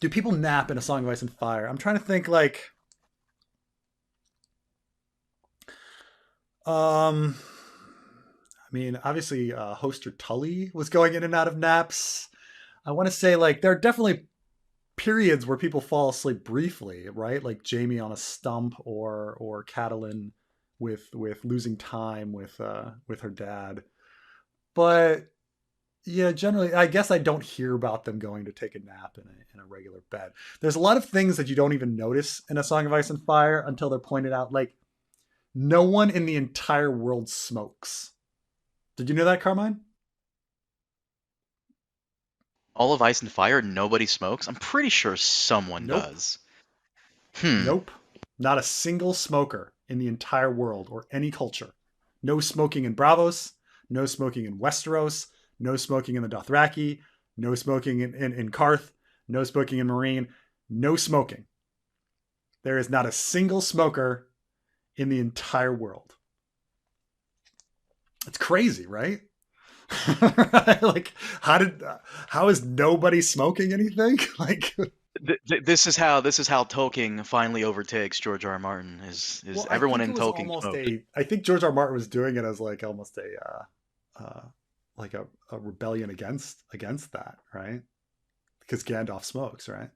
Do people nap in A Song of Ice and Fire? I'm trying to think like um I mean, obviously Hoster Tully was going in and out of naps. I want to say like there are definitely periods where people fall asleep briefly, right? Like Jamie on a stump or Catelyn with losing time with her dad. But yeah, generally, I guess I don't hear about them going to take a nap in a regular bed. There's a lot of things that you don't even notice in A Song of Ice and Fire until they're pointed out. Like, no one in the entire world smokes. Did you know that, Carmine? All of Ice and Fire, nobody smokes? I'm pretty sure someone Nope. does. Hmm. Nope. Not a single smoker in the entire world or any culture. No smoking in Bravos, no smoking in Westeros, no smoking in the Dothraki, no smoking in Karth, no smoking in Marine, no smoking. There is not a single smoker in the entire world. It's crazy, right? Like, how is nobody smoking anything? Like, This is how Tolkien finally overtakes George R.R. Martin. Is well, I everyone think it in was Tolkien almost smokes? a. I think George R. R. Martin was doing it as like almost uh, like a rebellion against that, right? Because Gandalf smokes, right?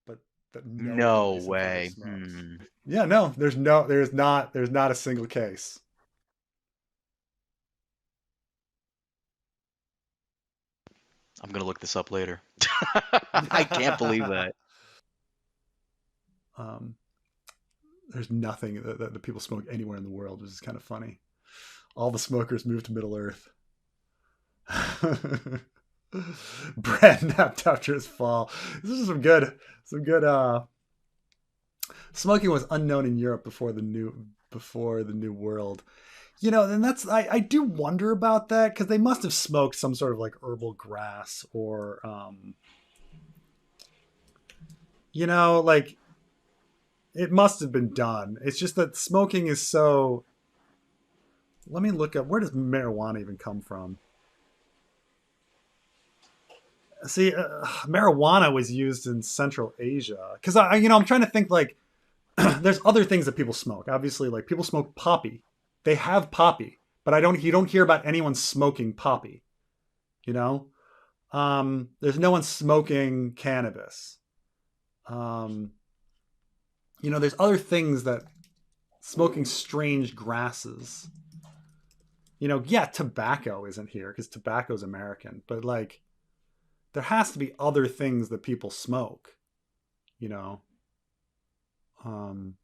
But that no one in No Ice and Fire way. smokes. Hmm. Yeah, no, there's not a single case. I'm gonna look this up later. I can't believe that. um, there's nothing that people smoke anywhere in the world, which is kind of funny. All the smokers moved to Middle Earth. Brad napped after his fall. This is some good. Smoking was unknown in Europe before the New World. You know, and that's I do wonder about that because they must have smoked some sort of like herbal grass or like it must have been done. It's just that smoking is so. Let me look up where does marijuana even come from? See, marijuana was used in Central Asia because I'm trying to think like there's other things that people smoke. Obviously, like people smoke poppy. They have poppy, but I don't. You don't hear about anyone smoking poppy. You know, there's no one smoking cannabis. Um, there's other things that smoking strange grasses. Yeah, tobacco isn't here because tobacco's American, but like there has to be other things that people smoke. You know, um,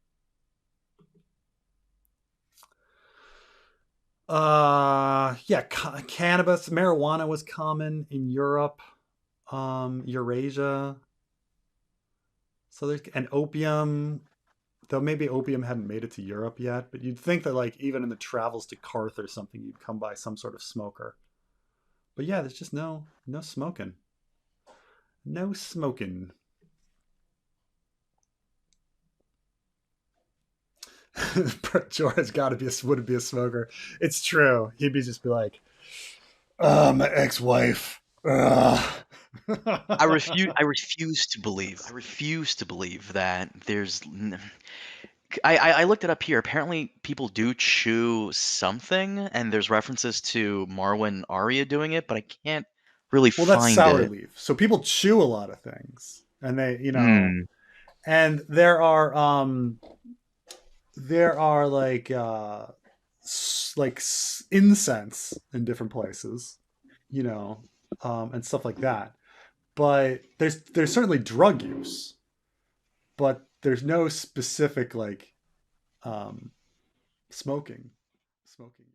yeah, cannabis, marijuana was common in Europe, Eurasia. So there's and opium, though maybe opium hadn't made it to Europe yet, but you'd think that like even in the travels to Karth or something, you'd come by some sort of smoker. But yeah, there's just no smoking, no smoking. Jorah's got to be wouldn't be a smoker. It's true. He'd be just be like, my ex-wife. Ugh. I refuse to believe. I refuse to believe that I looked it up here. Apparently, people do chew something, and there's references to Marwyn Arya doing it, but I can't really Well, that's find sour it. leaf. So people chew a lot of things, and Hmm. and there are like incense in different places, you know, and stuff like that. But there's certainly drug use, but there's no specific like um, smoking smoking.